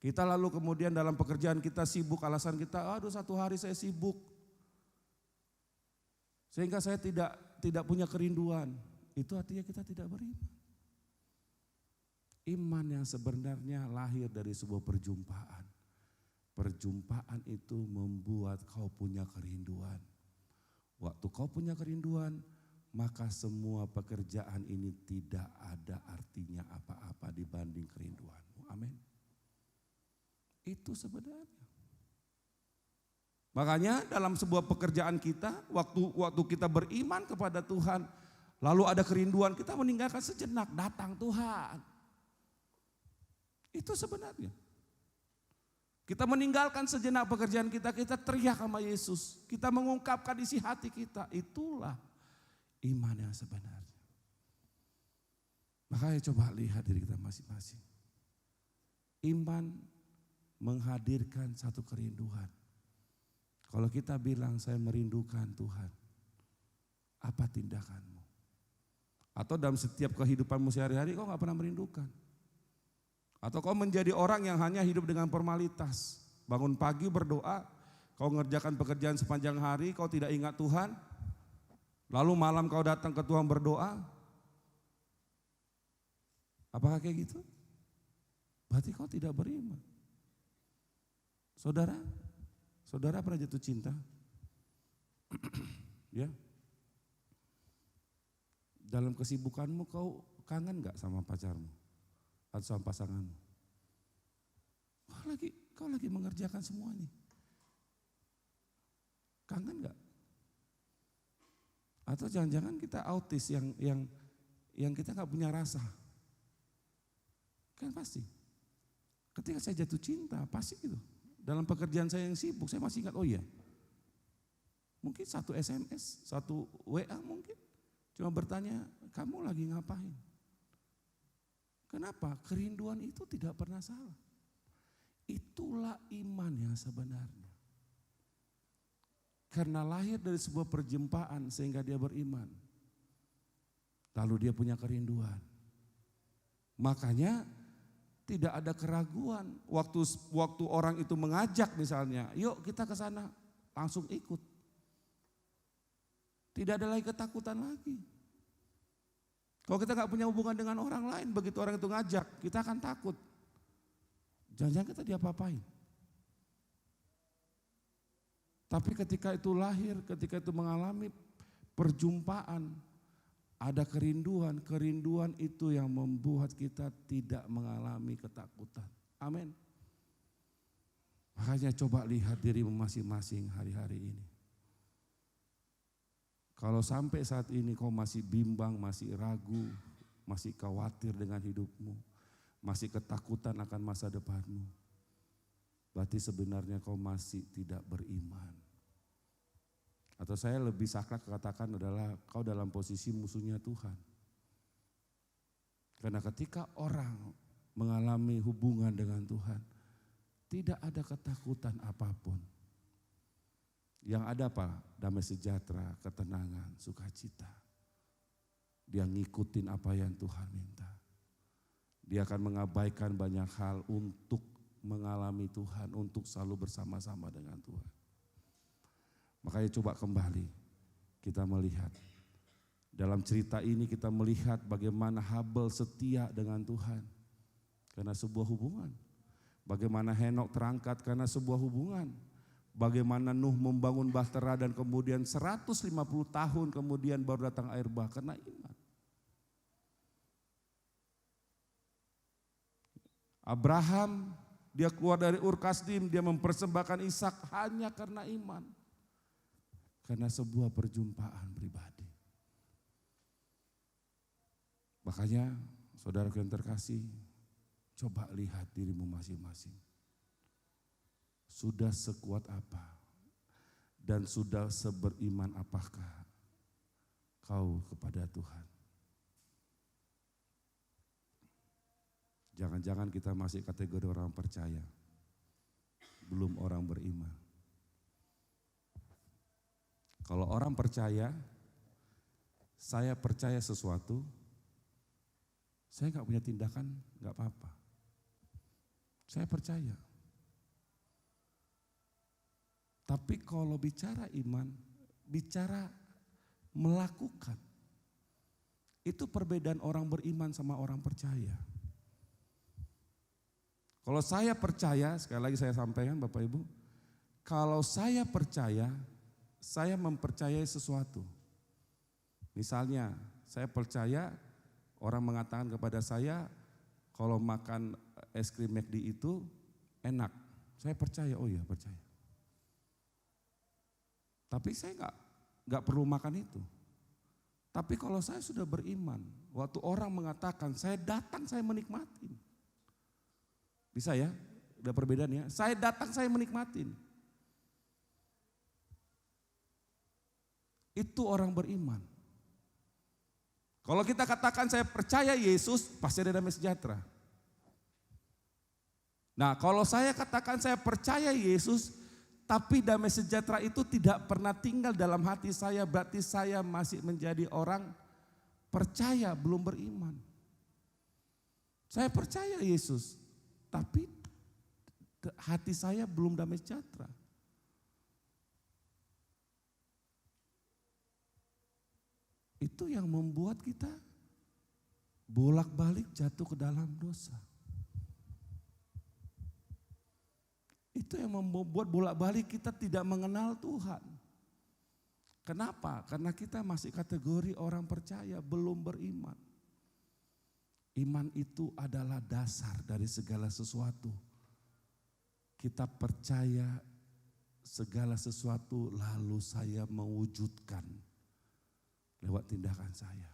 Kita lalu kemudian dalam pekerjaan kita sibuk, alasan kita, aduh satu hari saya sibuk. Sehingga saya tidak tidak punya kerinduan, itu artinya kita tidak beriman. Iman yang sebenarnya lahir dari sebuah perjumpaan. Perjumpaan itu membuat kau punya kerinduan. Waktu kau punya kerinduan, maka semua pekerjaan ini tidak ada artinya apa-apa dibanding kerinduanmu. Amin. Itu sebenarnya. Makanya dalam sebuah pekerjaan kita, waktu kita beriman kepada Tuhan, lalu ada kerinduan, kita meninggalkan sejenak, datang Tuhan. Itu sebenarnya. Kita meninggalkan sejenak pekerjaan kita teriak sama Yesus. Kita mengungkapkan isi hati kita, itulah iman yang sebenarnya. Makanya coba lihat diri kita masing-masing. Iman menghadirkan satu kerinduan. Kalau kita bilang saya merindukan Tuhan, apa tindakanmu? Atau dalam setiap kehidupanmu sehari-hari kau gak pernah merindukan? Atau kau menjadi orang yang hanya hidup dengan formalitas. Bangun pagi berdoa, kau mengerjakan pekerjaan sepanjang hari, kau tidak ingat Tuhan. Lalu malam kau datang ke Tuhan berdoa. Apakah kayak gitu? Berarti kau tidak beriman. Saudara pernah jatuh cinta? Ya. Dalam kesibukanmu kau kangen gak sama pacarmu? Atau sama pasanganmu? Kau lagi mengerjakan semuanya. Kangen gak? Atau jangan-jangan kita autis yang kita gak punya rasa. Kan pasti. Ketika saya jatuh cinta, pasti gitu. Dalam pekerjaan saya yang sibuk, saya masih ingat, oh iya. Mungkin satu SMS, satu WA mungkin. Cuma bertanya, kamu lagi ngapain? Kenapa? Kerinduan itu tidak pernah salah. Itulah iman yang sebenarnya. Karena lahir dari sebuah perjumpaan sehingga dia beriman. Lalu dia punya kerinduan. Makanya tidak ada keraguan. Waktu orang itu mengajak misalnya, yuk kita ke sana, langsung ikut. Tidak ada lagi ketakutan lagi. Kalau kita gak punya hubungan dengan orang lain, begitu orang itu ngajak, kita akan takut. Jangan-jangan kita diapa-apain. Tapi ketika itu lahir, ketika itu mengalami perjumpaan, ada kerinduan, kerinduan itu yang membuat kita tidak mengalami ketakutan. Amin. Makanya coba lihat dirimu masing-masing hari-hari ini. Kalau sampai saat ini kau masih bimbang, masih ragu, masih khawatir dengan hidupmu, masih ketakutan akan masa depanmu, berarti sebenarnya kau masih tidak beriman. Atau saya lebih saklek katakan adalah kau dalam posisi musuhnya Tuhan. Karena ketika orang mengalami hubungan dengan Tuhan, tidak ada ketakutan apapun. Yang ada apa? Damai sejahtera, ketenangan, sukacita. Dia ngikutin apa yang Tuhan minta. Dia akan mengabaikan banyak hal untuk mengalami Tuhan, untuk selalu bersama-sama dengan Tuhan. Makanya coba kembali kita melihat. Dalam cerita ini kita melihat bagaimana Habel setia dengan Tuhan. Karena sebuah hubungan. Bagaimana Henok terangkat karena sebuah hubungan. Bagaimana Nuh membangun bahtera dan kemudian 150 tahun kemudian baru datang air bah karena iman. Abraham dia keluar dari Ur Kasdim, dia mempersembahkan Ishak hanya karena iman. Karena sebuah perjumpaan pribadi. Makanya saudara yang terkasih, coba lihat dirimu masing-masing. Sudah sekuat apa dan sudah seberiman apakah kau kepada Tuhan? Jangan-jangan kita masih kategori orang percaya, belum orang beriman. Kalau orang percaya, saya percaya sesuatu, saya gak punya tindakan, gak apa-apa. Saya percaya. Tapi kalau bicara iman, bicara melakukan. Itu perbedaan orang beriman sama orang percaya. Kalau saya percaya, sekali lagi saya sampaikan Bapak Ibu, kalau saya percaya, saya mempercayai sesuatu. Misalnya, saya percaya orang mengatakan kepada saya, kalau makan es krim McD itu enak. Saya percaya, oh iya percaya. Tapi saya nggak perlu makan itu. Tapi kalau saya sudah beriman, waktu orang mengatakan saya datang saya menikmatin. Bisa ya? Udah perbedaan ya. Saya datang saya menikmatin. Itu orang beriman. Kalau kita katakan saya percaya Yesus, pasti ada damai sejahtera. Nah, kalau saya katakan saya percaya Yesus, tapi damai sejahtera itu tidak pernah tinggal dalam hati saya, berarti saya masih menjadi orang percaya, belum beriman. Saya percaya Yesus, tapi hati saya belum damai sejahtera. Itu yang membuat kita bolak-balik jatuh ke dalam dosa. Itu yang membuat bolak-balik kita tidak mengenal Tuhan. Kenapa? Karena kita masih kategori orang percaya, belum beriman. Iman itu adalah dasar dari segala sesuatu. Kita percaya segala sesuatu lalu saya mewujudkan lewat tindakan saya.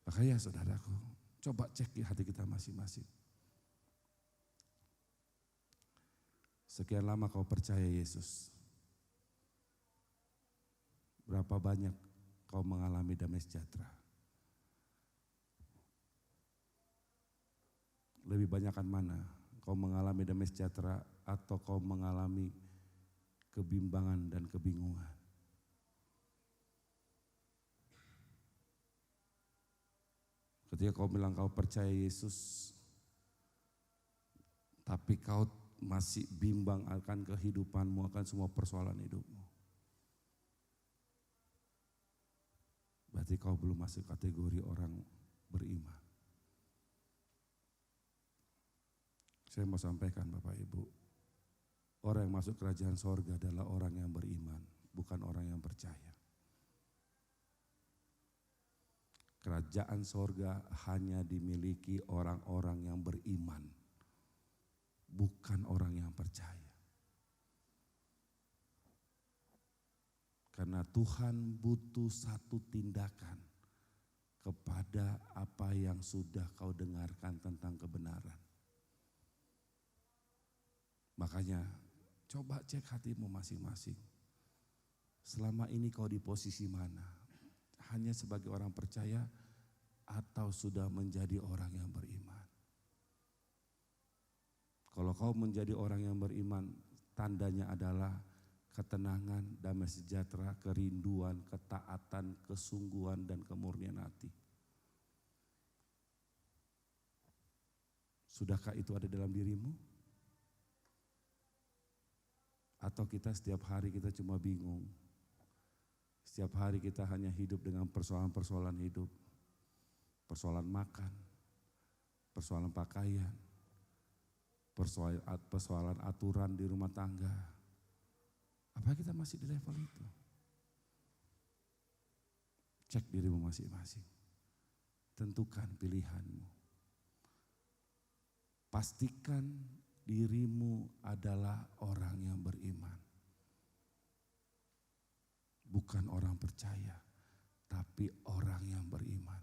Makanya saudaraku, coba cek di hati kita masing-masing. Sekian lama kau percaya Yesus. Berapa banyak kau mengalami damai sejahtera? Lebih banyakkan mana? Kau mengalami damai sejahtera atau kau mengalami kebimbangan dan kebingungan? Ketika kau bilang kau percaya Yesus, tapi kau masih bimbang akan kehidupanmu, akan semua persoalan hidupmu, berarti kau belum masuk kategori orang beriman. Saya mau sampaikan Bapak Ibu, orang yang masuk kerajaan sorga adalah orang yang beriman, bukan orang yang percaya. Kerajaan sorga hanya dimiliki orang-orang yang beriman, bukan orang yang percaya. Karena Tuhan butuh satu tindakan kepada apa yang sudah kau dengarkan tentang kebenaran. Makanya coba cek hatimu masing-masing. Selama ini kau di posisi mana? Hanya sebagai orang percaya atau sudah menjadi orang yang beriman? Kalau kau menjadi orang yang beriman, tandanya adalah ketenangan, damai sejahtera, kerinduan, ketaatan, kesungguhan, dan kemurnian hati. Sudahkah itu ada dalam dirimu? Atau kita setiap hari kita cuma bingung? Setiap hari kita hanya hidup dengan persoalan-persoalan hidup. Persoalan makan, persoalan pakaian, persoalan aturan di rumah tangga. Apa kita masih di level itu? Cek dirimu masing-masing. Tentukan pilihanmu. Pastikan dirimu adalah orang yang beriman. Bukan orang percaya, tapi orang yang beriman.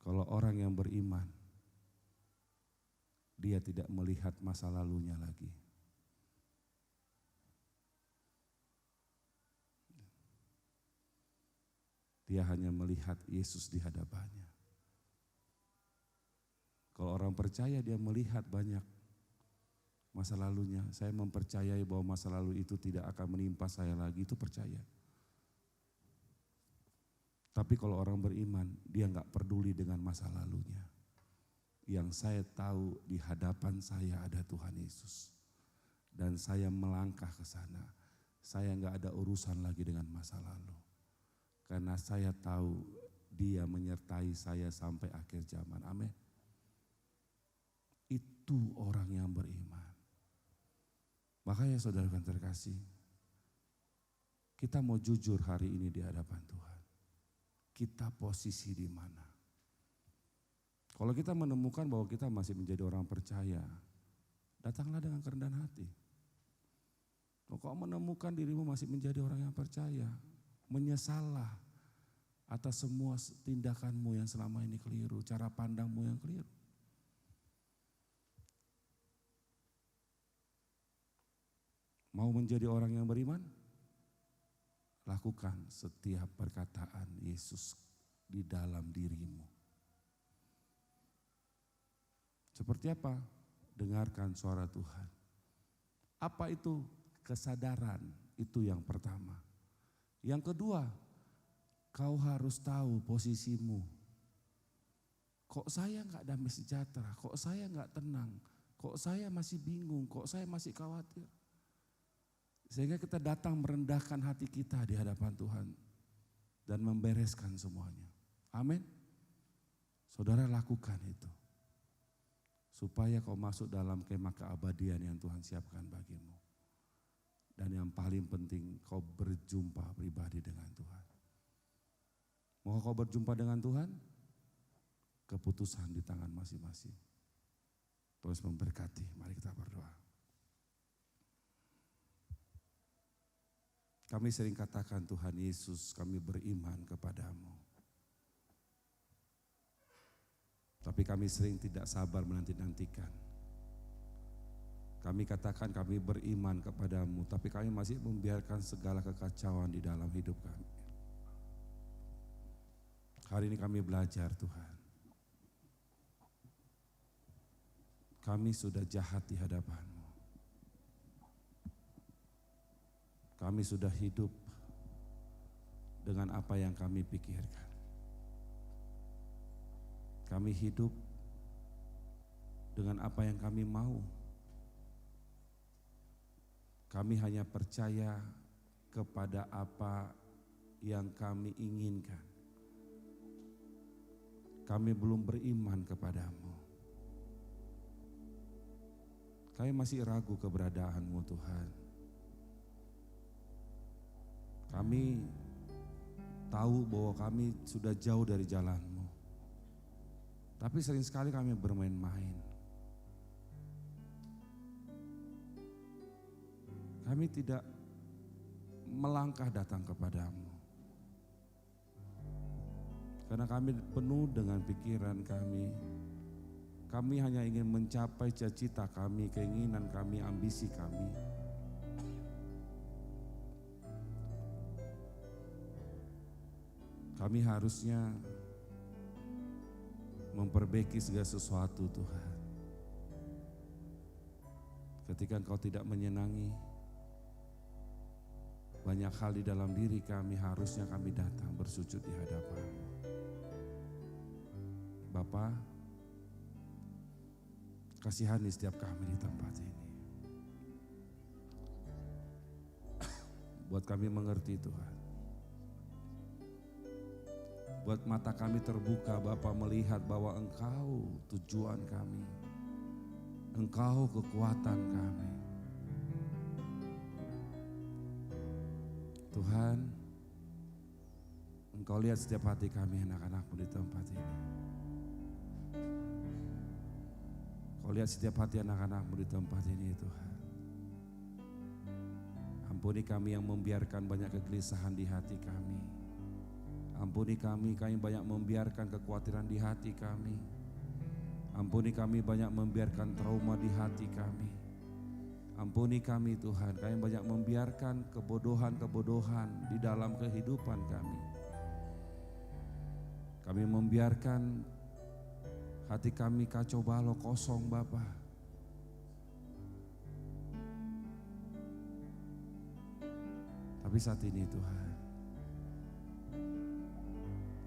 Kalau orang yang beriman, dia tidak melihat masa lalunya lagi. Dia hanya melihat Yesus di hadapannya. Kalau orang percaya dia melihat banyak masa lalunya. Saya mempercayai bahwa masa lalu itu tidak akan menimpa saya lagi, itu percaya. Tapi kalau orang beriman, dia nggak peduli dengan masa lalunya. Yang saya tahu di hadapan saya ada Tuhan Yesus. Dan saya melangkah ke sana. Saya nggak ada urusan lagi dengan masa lalu. Karena saya tahu Dia menyertai saya sampai akhir zaman. Amin. Itu orang yang beriman. Makanya saudara yang terkasih, kita mau jujur hari ini di hadapan Tuhan. Kita posisi di mana? Kalau kita menemukan bahwa kita masih menjadi orang percaya, datanglah dengan kerendahan hati. Kalau menemukan dirimu masih menjadi orang yang percaya, menyesallah atas semua tindakanmu yang selama ini keliru, cara pandangmu yang keliru. Mau menjadi orang yang beriman? Lakukan setiap perkataan Yesus di dalam dirimu. Seperti apa? Dengarkan suara Tuhan. Apa itu? Kesadaran, itu yang pertama. Yang kedua, kau harus tahu posisimu. Kok saya nggak damai sejahtera? Kok saya nggak tenang? Kok saya masih bingung? Kok saya masih khawatir? Sehingga kita datang merendahkan hati kita di hadapan Tuhan dan membereskan semuanya. Amin. Saudara lakukan itu. Supaya kau masuk dalam kemah keabadian yang Tuhan siapkan bagimu. Dan yang paling penting kau berjumpa pribadi dengan Tuhan. Mau kau berjumpa dengan Tuhan? Keputusan di tangan masing-masing. Terus memberkati. Mari kita berdoa. Kami sering katakan Tuhan Yesus, kami beriman kepadamu. Tapi kami sering tidak sabar menanti-nantikan. Kami katakan kami beriman kepadamu, tapi kami masih membiarkan segala kekacauan di dalam hidup kami. Hari ini kami belajar Tuhan. Kami sudah jahat di hadapan-Mu. Kami sudah hidup dengan apa yang kami pikirkan. Kami hidup dengan apa yang kami mau. Kami hanya percaya kepada apa yang kami inginkan. Kami belum beriman kepadamu. Kami masih ragu keberadaanmu Tuhan. Kami tahu bahwa kami sudah jauh dari jalan-Mu. Tapi sering sekali kami bermain-main. Kami tidak melangkah datang kepadamu. Karena kami penuh dengan pikiran kami. Kami hanya ingin mencapai cita-cita kami, keinginan kami, ambisi kami. Kami harusnya memperbaiki segala sesuatu Tuhan. Ketika Engkau tidak menyenangi, banyak hal di dalam diri kami harusnya kami datang bersujud di hadapan-Mu. Bapa, kasihani setiap kami di tempat ini. Buat kami mengerti Tuhan. Buat mata kami terbuka Bapa melihat bahwa Engkau tujuan kami. Engkau kekuatan kami. Tuhan, Engkau lihat setiap hati kami anak-anak-Mu di tempat ini. Engkau lihat setiap hati anak-anak-Mu di tempat ini Tuhan. Ampuni kami yang membiarkan banyak kegelisahan di hati kami. Ampuni kami banyak membiarkan kekhawatiran di hati kami. Ampuni kami banyak membiarkan trauma di hati kami. Ampuni kami Tuhan, kami banyak membiarkan kebodohan-kebodohan di dalam kehidupan kami. Kami membiarkan hati kami kacau balau kosong Bapa. Tapi saat ini Tuhan,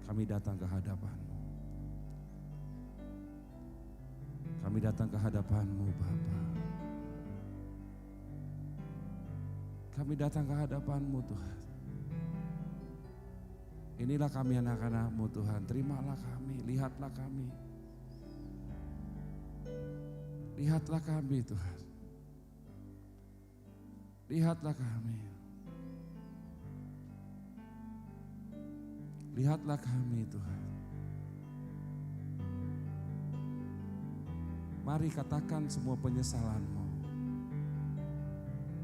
kami datang ke hadapan-Mu. Kami datang ke hadapan-Mu Bapa. Kami datang ke hadapan-Mu Tuhan. Inilah kami anak-anak-Mu Tuhan, terimalah kami, lihatlah kami. Lihatlah kami Tuhan. Lihatlah kami. Lihatlah kami Tuhan. Mari katakan semua penyesalan-Mu.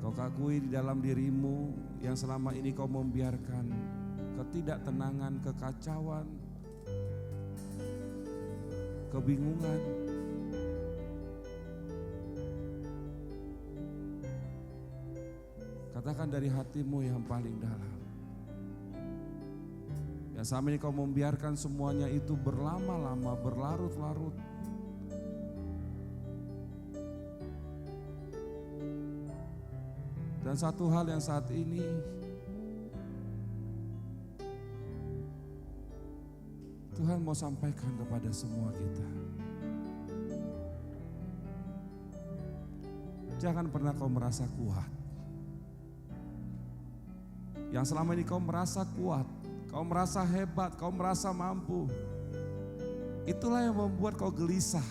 Kau akui di dalam diri-Mu yang selama ini Kau membiarkan ketidaktenangan, kekacauan, kebingungan. Katakan dari hati-Mu yang paling dalam. Yang selama ini Kau membiarkan semuanya itu berlama-lama, berlarut-larut. Dan satu hal yang saat ini Tuhan mau sampaikan kepada semua kita. Jangan pernah kau merasa kuat. Yang selama ini kau merasa kuat, kau merasa hebat, kau merasa mampu. Itulah yang membuat kau gelisah.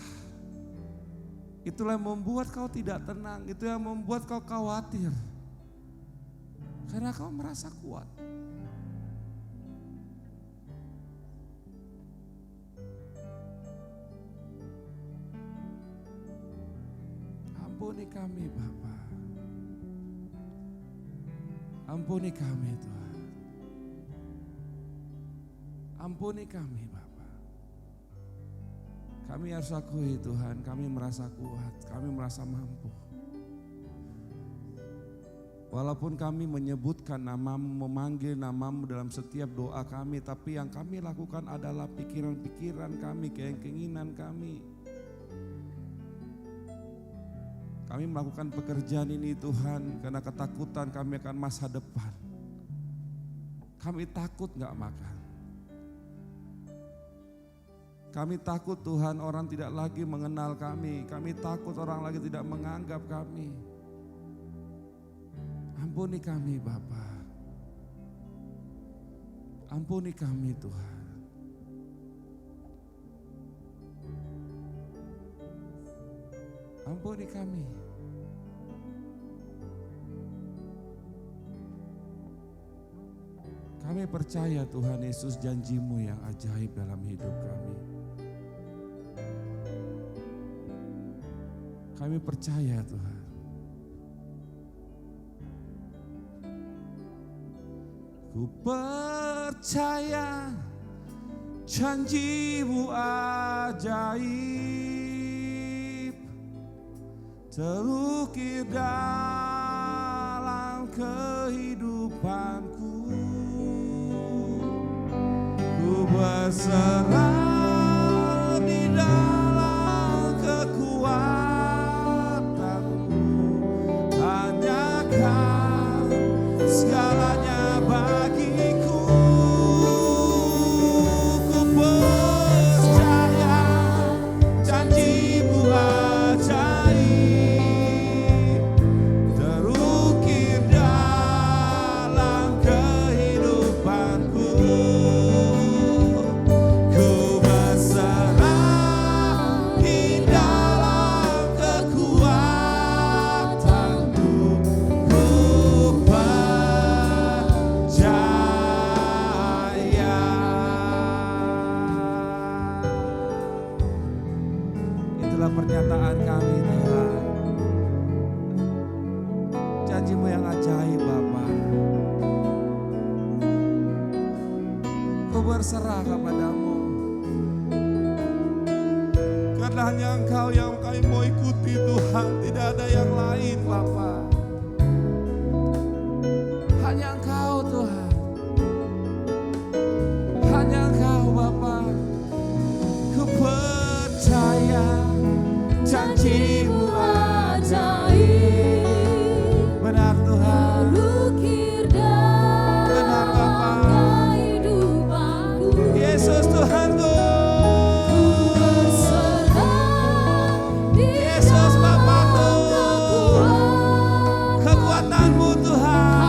Itulah yang membuat kau tidak tenang. Itu yang membuat kau khawatir. Karena kau merasa kuat. Ampuni kami Bapa. Ampuni kami Tuhan. Ampuni kami Bapa. Kami harus akui Tuhan, kami merasa kuat, kami merasa mampu. Walaupun kami menyebutkan nama-Mu, memanggil nama-Mu dalam setiap doa kami, tapi yang kami lakukan adalah pikiran-pikiran kami, keinginan kami. Kami melakukan pekerjaan ini Tuhan karena ketakutan kami akan masa depan. Kami takut gak makan. Kami takut Tuhan orang tidak lagi mengenal kami. Kami takut orang lagi tidak menganggap kami. Ampuni kami Bapa. Ampuni kami Tuhan. Ampuni kami. Kami percaya Tuhan Yesus janji-Mu yang ajaib dalam hidup kami. Kami percaya Tuhan. Ku percaya janji-Mu ajaib terukir dalam kehidupanku. Ku berserah di dalam kekuatan-Mu. Hanya Kau segalanya bagiku. Ku percaya janji-Mu ajaib terukir dalam kehidupanku. Ku berserah di dalam kekuatan-Mu. Ku percaya. Itulah pernyataan kami Tuhan. Janji-Mu yang ajaib Bapa. Ku berserah kepada-Mu. Karena hanya Engkau yang kami mau ikuti Tuhan. Tidak ada yang lain Bapa. Hanya Engkau Tuhan. Hanya Engkau Bapa. Ku percaya janji-Mu ajaib benar Tuhan. terukir Benar Bapa. dalam kehidupanku. Yesus Tuhanku. Ku berserah di Yesus Bapakku. dalam kekuatan-Mu. Kekuatan-Mu Tuhan.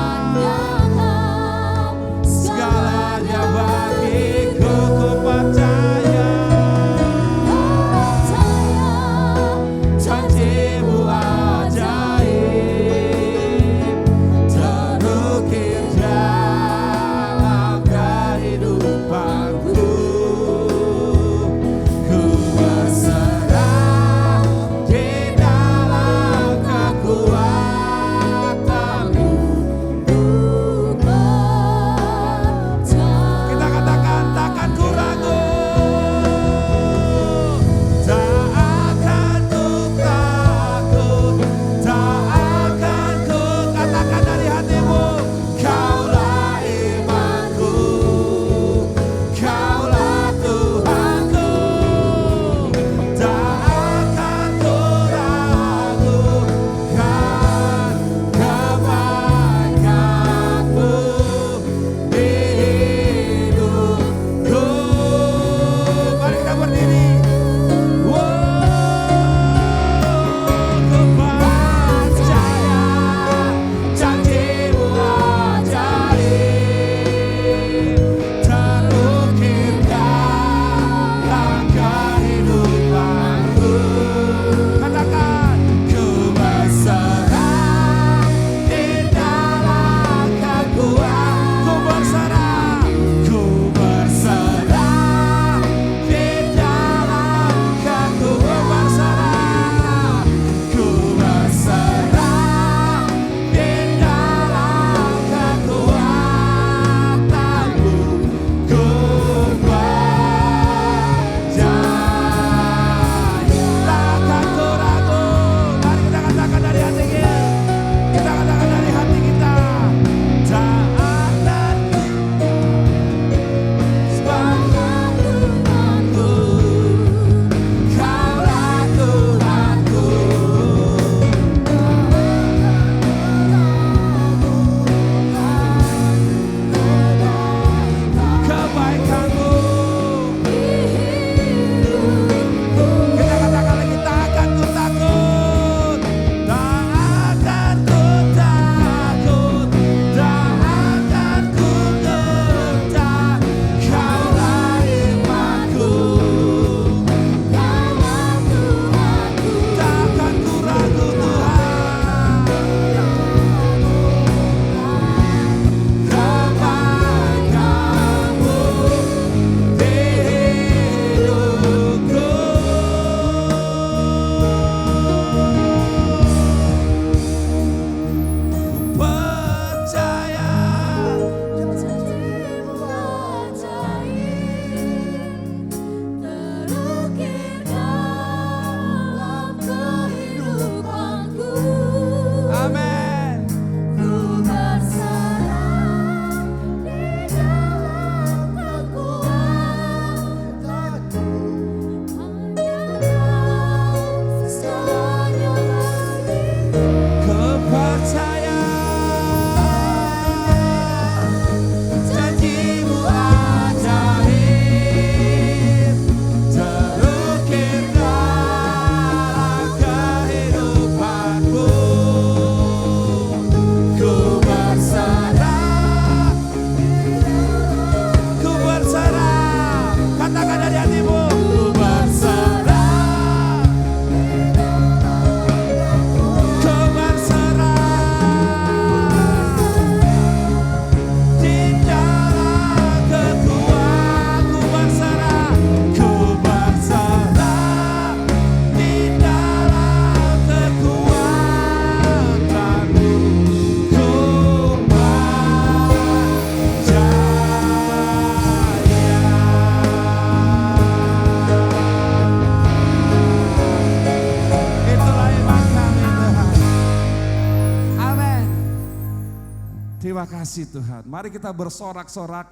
kasih Tuhan. Mari kita bersorak-sorak,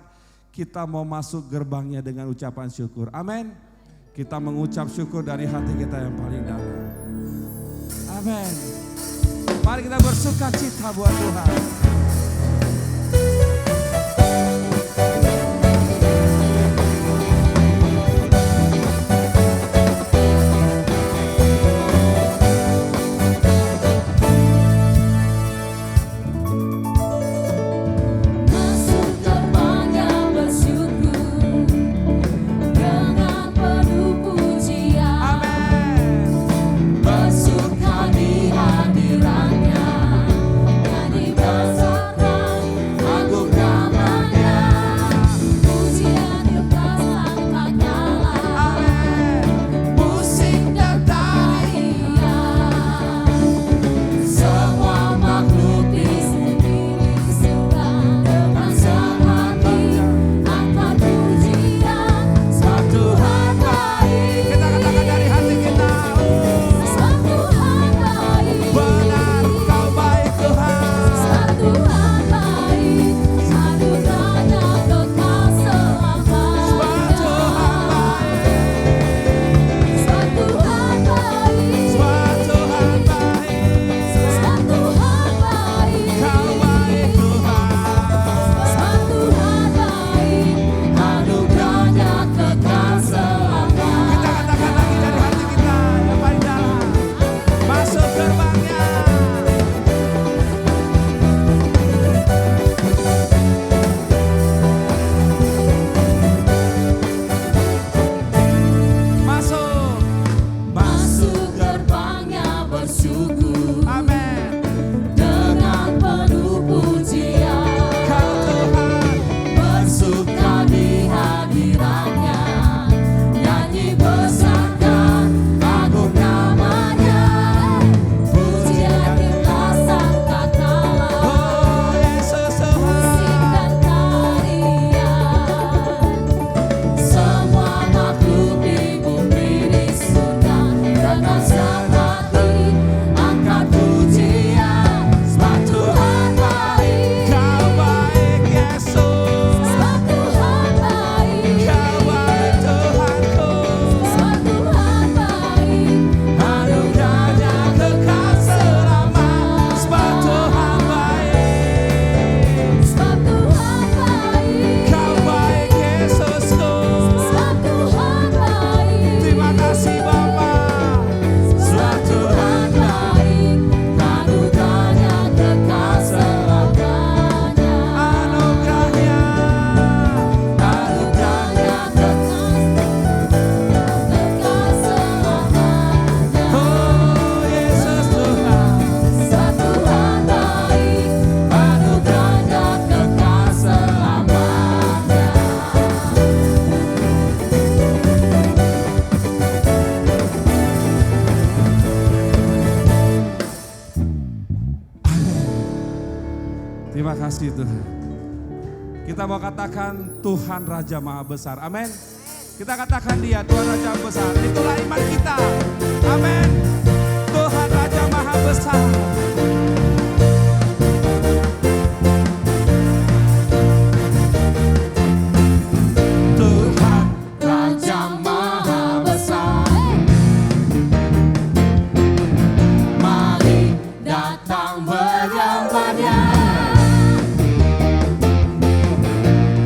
kita mau masuk gerbangnya dengan ucapan syukur. Amin. Kita mengucap syukur dari hati kita yang paling dalam. Amin. Mari kita bersuka cita buat Tuhan. Masuk gerbangnya bersyukur dengan penuh pujian. Amin. Bersuka di hadiratnya, nyanyi besarkan agung namanya. Pujian dirtasan tak kalah, musik dan tarian. Semua makhluk di surga dengan sehati angkat pujian. Sebab Tuhan baik. Kita katakan dari hati kita. Sebab Tuhan baik. Benar Kau baik Tuhan. Sebab Tuhan baik. Anugerahnya kekal selamanya. Sebab Tuhan baik. Sebab Tuhan baik. Sebab Tuhan baik. Sebab Tuhan baik. Kau baik Tuhan. Sebab Tuhan baik. Anugerahnya kekal selamanya. Kita katakan lagi dari hati kita yang paling dalam. Masuk gerbangnya. Masuk. Masuk gerbangnya bersyukur Amin. dengan penuh pujian. Kau Tuhan. Bersuka di hadiratnya, nyanyi besarkan agung namanya. Pujian dirtasan tak kalah, Oh Yesus musik Tuhan. dan tarian. Semua makhluk di bumi di surga dengan sehati angkat pujian. Sebab Tuhan baik. Kau baik Yesus. Sebab Tuhan baik. Kau baik Tuhanku. Sebab Tuhan baik. Anugerahnya kekal selama. Sebab Tuhan baik. Sebab Tuhan baik. Kau baik Yesusku. Sebab Tuhan baik. Terima kasih Bapa. Sebab Tuhan baik. Anugerahnya kekal selamanya. Anugerahnya. Anugerahnya kekal selamanya. Oh Yesus Tuhan. Sebab Tuhan baik. Anugerahnya kekal selamanya. Terima kasih Tuhan. Kita mau katakan Tuhan Raja Maha Besar. Amin. Kita katakan Dia Tuhan Raja Besar. Itulah iman kita. Amin. Tuhan Raja Maha Besar. Tuhan Raja Maha Besar, mari datang menyembah-Nya.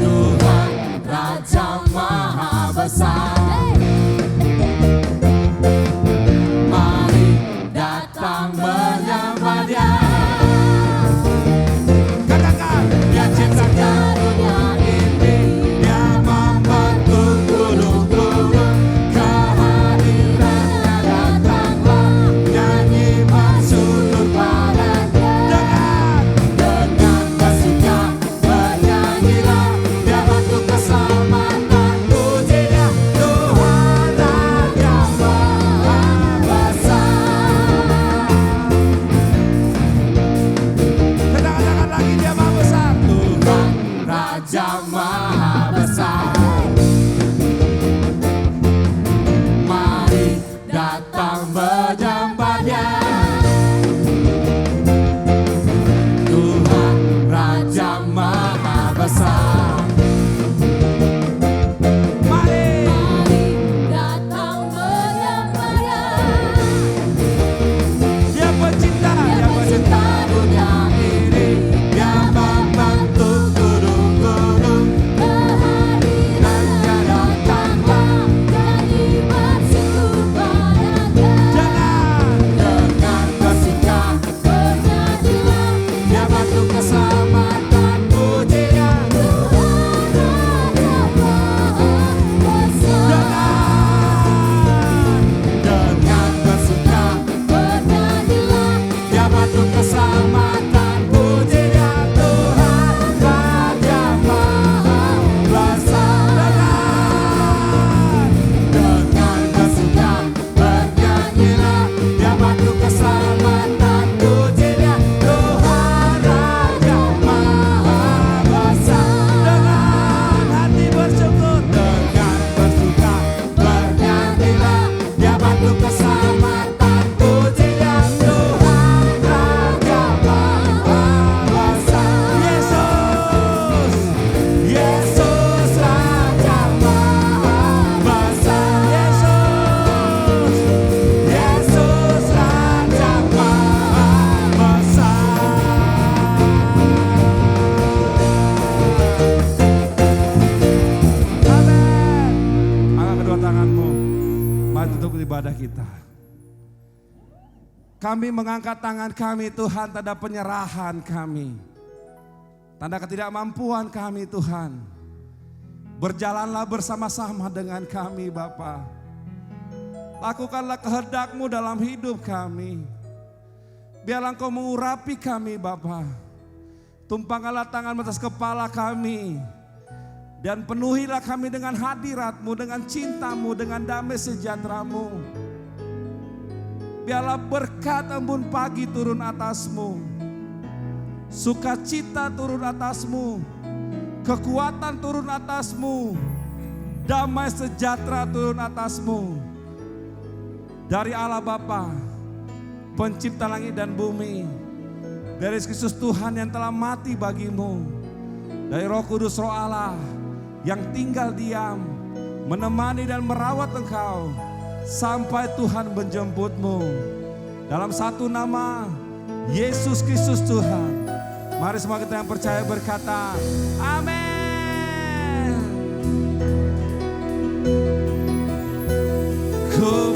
Tuhan Raja Maha Besar, mari datang menyembah-Nya. kita. Kami mengangkat tangan kami Tuhan, tanda penyerahan kami. Tanda ketidakmampuan kami Tuhan. Berjalanlah bersama-sama dengan kami Bapa. Lakukanlah kehendak-Mu dalam hidup kami. Biarlah Engkau mengurapi kami Bapa. Tumpangkanlah tangan atas kepala kami. Dan penuhilah kami dengan hadirat-Mu, dengan cinta-Mu, dengan damai sejahtera-Mu. Biarlah berkat embun pagi turun atas-Mu. Sukacita turun atas-Mu. Kekuatan turun atas-Mu. Damai sejahtera turun atas-Mu. Dari Allah Bapa, pencipta langit dan bumi. Dari Kristus Tuhan yang telah mati bagimu. Dari Roh Kudus Roh Allah yang tinggal diam, menemani dan merawat engkau sampai Tuhan menjemputmu. Dalam satu nama, Yesus Kristus Tuhan. Mari semua kita yang percaya berkata, amin. Ku